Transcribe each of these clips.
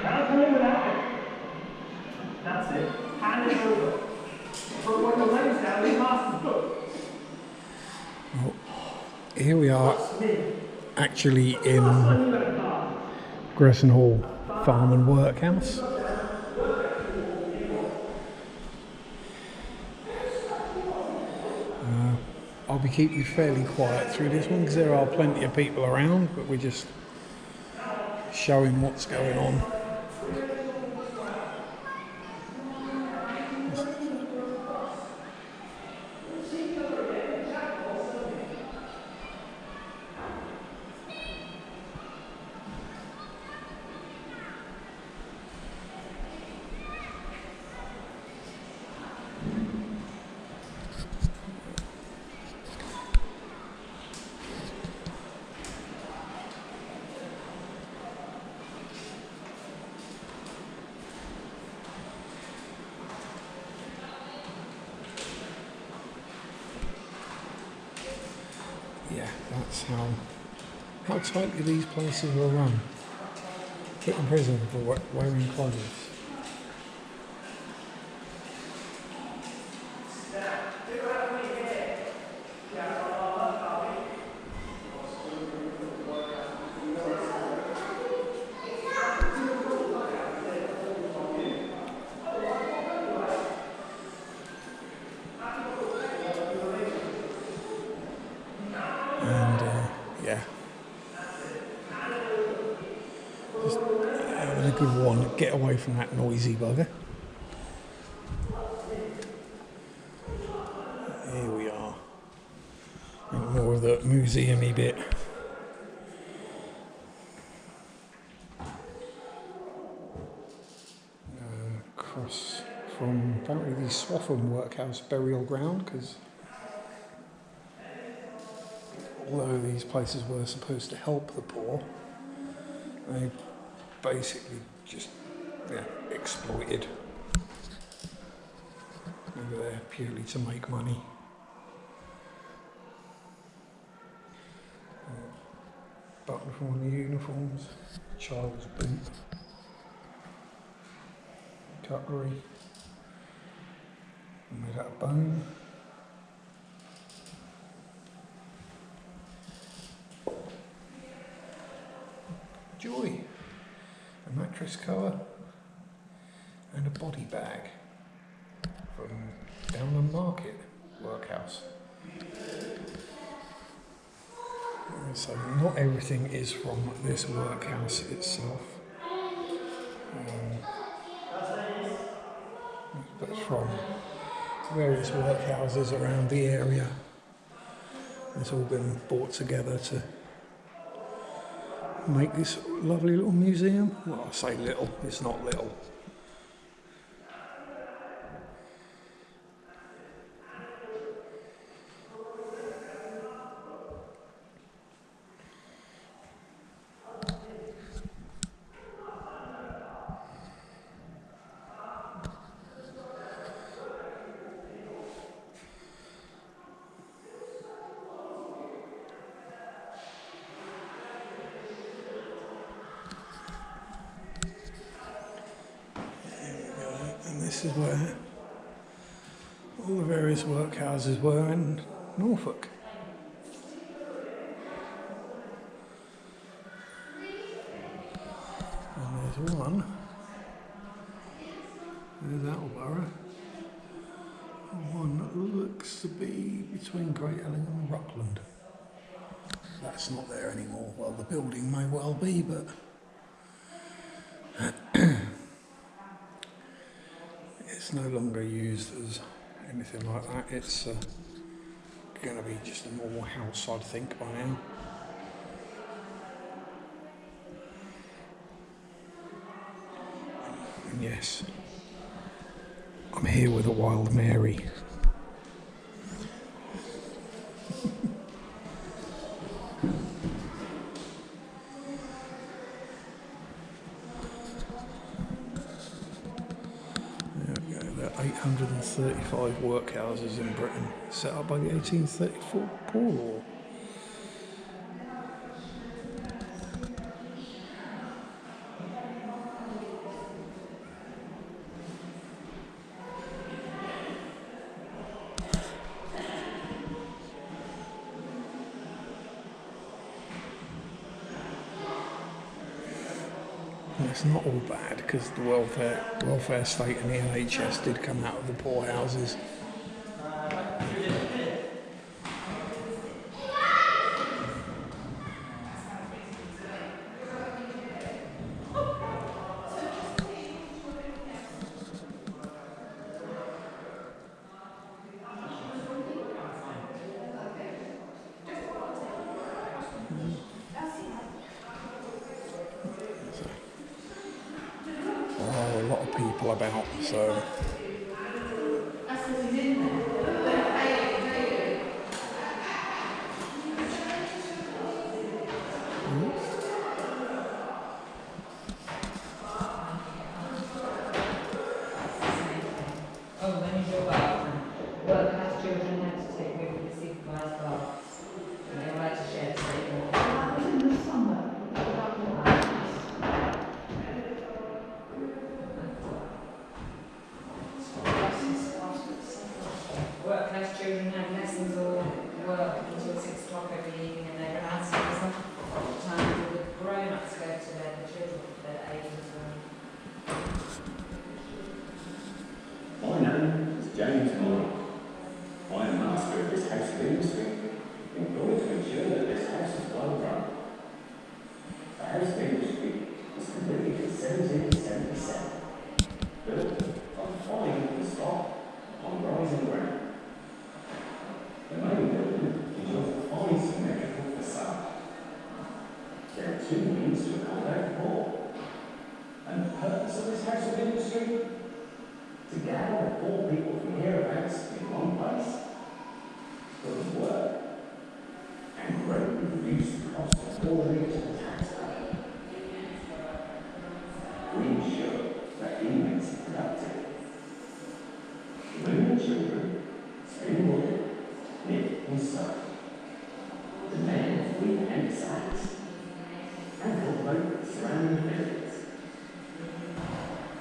I'll come in without it. That's it. Hand it over. But when the leg's down, he passes the foot. Well, here we are, actually in Gressenhall Farm and Workhouse. I'll be keeping fairly quiet through this one because there are plenty of people around, but we're just showing what's going on. Yeah, that's how tightly these places were run. Put in prison for wearing clothes. Yeah, just having a good one, get away from that noisy bugger. Here we are, more of the museum-y bit. Across from apparently the Swaffham Workhouse burial ground, because although these places were supposed to help the poor, they basically just exploited. They were there purely to make money. Button from one of the uniforms, child's boot, cutlery, made out of bone. Joy, a mattress cover, and a body bag from Downham Market Workhouse. So not everything is from this workhouse itself, but it's from various workhouses around the area. It's all been brought together to make this lovely little museum. Well, I say little, it's not little. This is where all the various workhouses were in Norfolk. And there's one in Attleborough, and one that looks to be between Great Ellingham and Rockland. That's not there anymore. Well, the building may well be, but it's no longer used as anything like that. It's going to be just a normal house, I'd think, by now. And yes, I'm here with a wild Mary. There are 835 workhouses in Britain, set up by the 1834 Poor Law. And it's not all bad because the welfare state and the NHS did come out of the poorhouses. A lot of people about, so Oh, when is your bathroom? Workhouse children have to take regular supervised baths. And they're allowed to share the same water. That was in the summer. Workhouse children have lessons or work until 6 o'clock every evening and they're allowed to have some time for the grown-ups go to bed, the children to their age as well. My name is James Moore. I am master of this house of industry, employed to ensure that this house is well run. The house of industry was completed in 1777, built from fine wooden stock on rising ground. The main building enjoys a fine symmetrical facade. There are 2 wings to accommodate the hall, and the purpose of this house of industry to gather all people from hereabouts in one place, full of work, and greatly reduce the cost of ordering to the taxpayer. We ensure that inmates are productive. Women and children spin wood, knit and sew. The men weave hemp sacks and cultivate surrounding fields.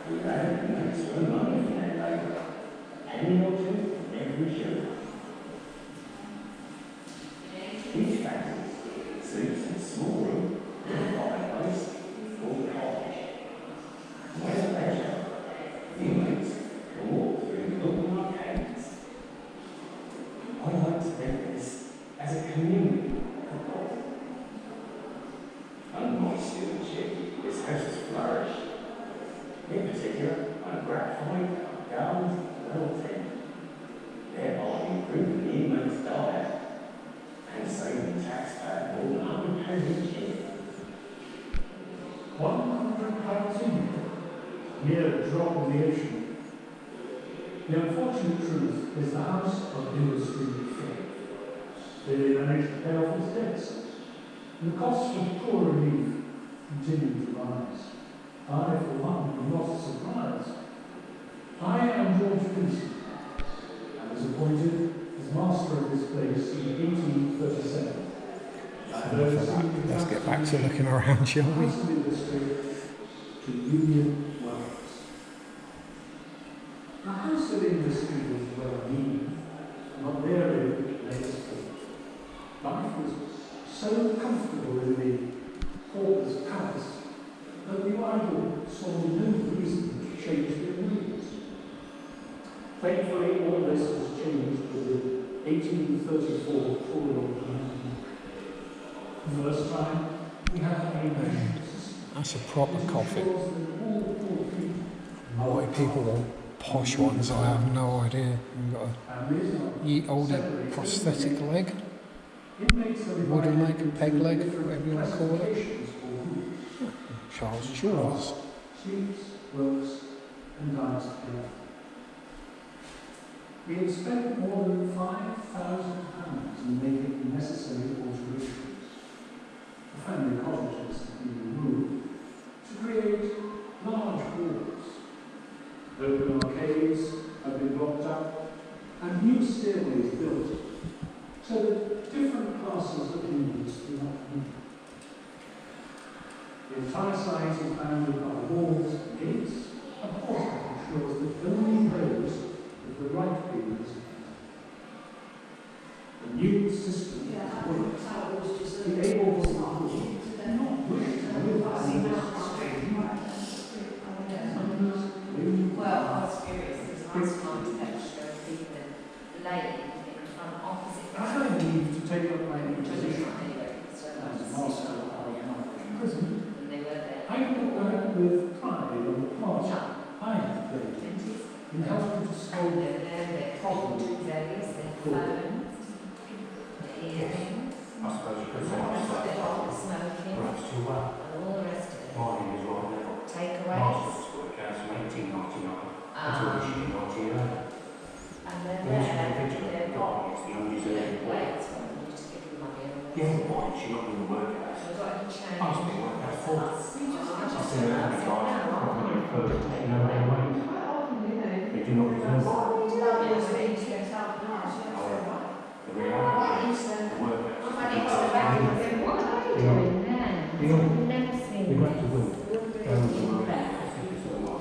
We allow inmates to earn money from their labour, a penny or 2 from every show. Each family sleeps in a small room with a fireplace called the cottage. When at leisure, the inmates can walk through the open arcades. I like to think this as a community of God. Under my stewardship, this house has flourished. In particular, I'm gratified by gardens well tended, thereby improving the inmates' diet and saving the taxpayer more than £100 each year. £100 a year, mere drop in the ocean. The unfortunate truth is the house of industry failed. They managed to pay off its debts, and the costs of poor relief continue to rise. I, for one, am not surprised. I am George Vincent. I was appointed as master of this place in 1837. let's get back to looking around, shall we? House of industry to Union Works. The house of industry was well-meaning, not merely latest thought. Life was so comfortable in the pauper's palace that the idle saw no reason to change their rules. Thankfully, all this was changed with the 1834 Tory Amendment. The first time, we had a national system. That's a proper coffin. Why people want posh ones, I have no idea. You've got a ye olde prosthetic leg, wooden leg, peg leg, whatever you want to call it. Charles Jaws. Sleeps, works, and dies together. We had spent more than £5,000 in making necessary alterations. The family cottages have been removed to create large halls. Open arcades have been blocked up and new stairways built so that different classes of inmates do not meet. The entire site is bounded by walls and gates, and portal ensures that only those with the right beings enter. The new system is the able to not wish to live in this strange she's not in the workhouse. We've got to change. Must be what they're for. That's- you just- I just They said have that's a guy it now. when you first, you know, they wait. They do not reserve that. Yes, it is, yes. However, the reality is the workhouse. If I need to go back and think, what are they doing now? I've never seen They went to this. will. Down to the I think it's a lot.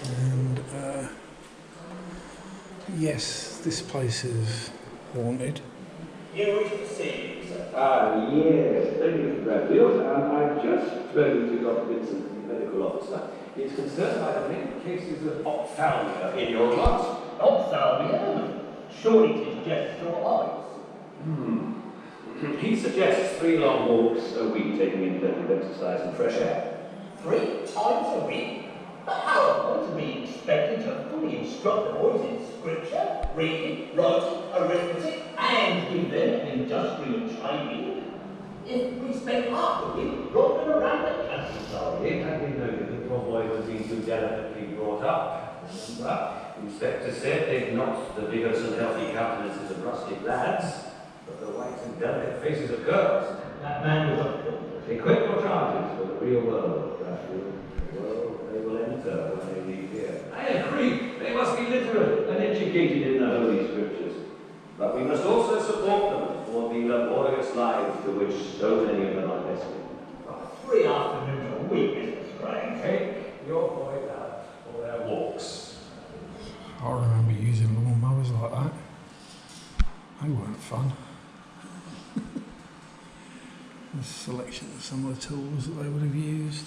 And yes, this place is haunted. You wish to see me, sir? Ah, yes. Thank you for that, Bill. I've just spoken to Dr. Vincent, the medical officer. He's concerned by the many cases of ophthalmia in your class. Ophthalmia? Surely it is just your eyes. He suggests 3 long walks a week, taking in plenty of exercise and fresh air. 3 times a week? But how am I to be expected to fully instruct the boys in scripture, reading, writing, arithmetic, and give them an industrial training? If we spend half the week romping around the countryside. It had been noted that your boy was being too delicately brought up. But Inspector said they'd not the vigorous and healthy countenances of rustic lads, but the white and delicate faces of girls. That man was a Equip your charges for the real world, Bradfield. The world they will enter when they leave here. I agree. They must be literate and educated in the Holy Scriptures. But we must also support them for the laborious lives to which so many of them are destined. 3 afternoons a week, Mr. Strange. Take your boys out for their walks. I remember using lawnmowers like that. They weren't fun. A selection of some of the tools that they would have used.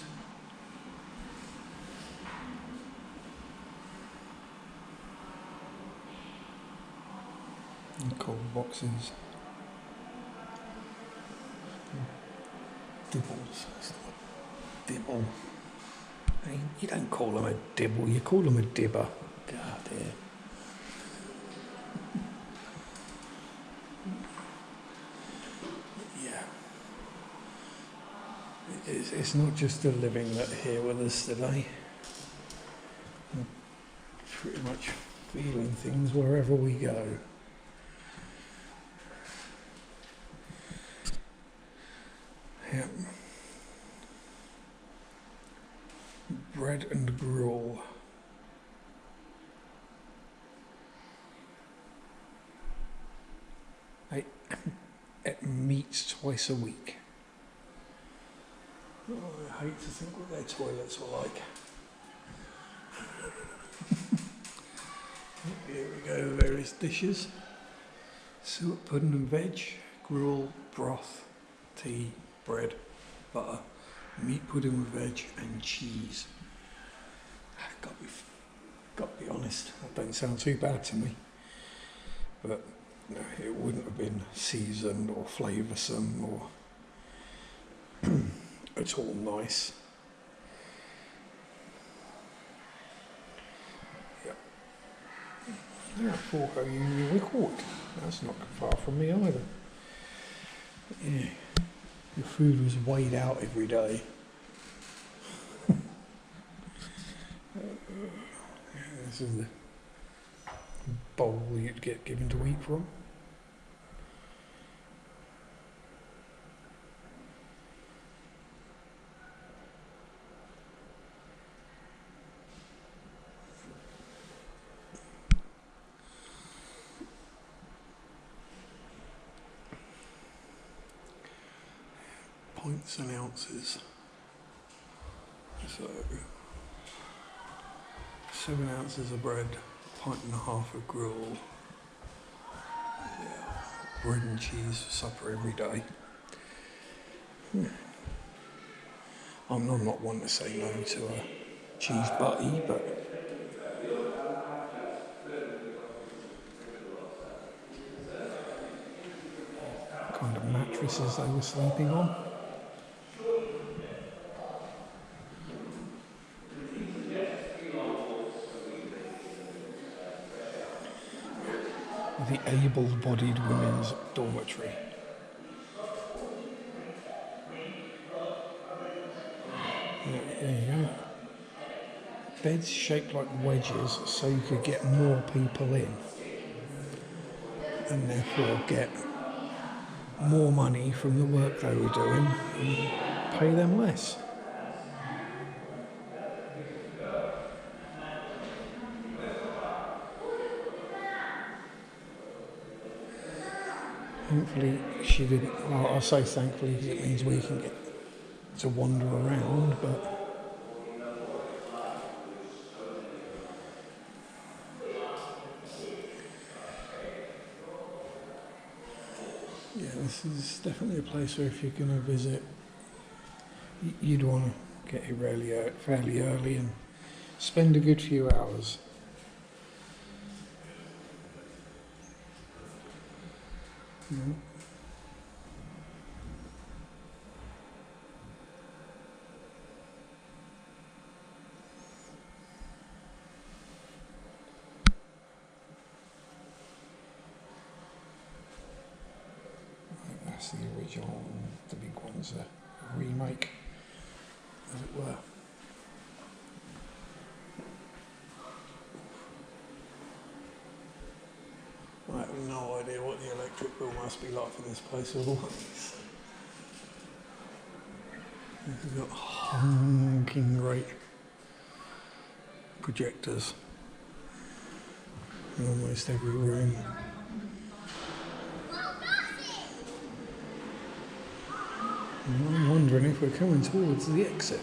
And cold boxes. Dibbles. It's not a dibble. Hey, you don't call them a dibble, you call them a dibber. God dear. Yeah. It's not just the living that are here with us today. We're pretty much feeling things wherever we go. Yep. Bread and gruel. It meets twice a week. Oh, I hate to think what their toilets were like. Here we go, various dishes. Suet pudding and veg, gruel, broth, tea, bread, butter, meat pudding with veg and cheese. I've got to be honest, that don't sound too bad to me. But no, it wouldn't have been seasoned or flavoursome or at all nice. Yep. There, Fort Union Wickwood. That's not far from me either. But yeah, the food was weighed out every day. This is the bowl you'd get given to eat from. Pints and ounces. So 7 ounces of bread, a pint and a half of gruel. Yeah, bread and cheese for supper every day. I'm not one to say no to a cheese butty, but kind of mattresses they were sleeping on. The able-bodied women's dormitory. There you go. beds shaped like wedges so you could get more people in and therefore get more money from the work they were doing and pay them less. Thankfully she didn't, well, I say thankfully because it means we can get to wander around, but yeah, this is definitely a place where if you're going to visit, you'd want to get here fairly early and spend a good few hours. Mm. That's the original, the big one's a remake, as it were. I have no idea what the electric bill must be like for this place otherwise. This has got honking great projectors in almost every room. And I'm wondering if we're coming towards the exit.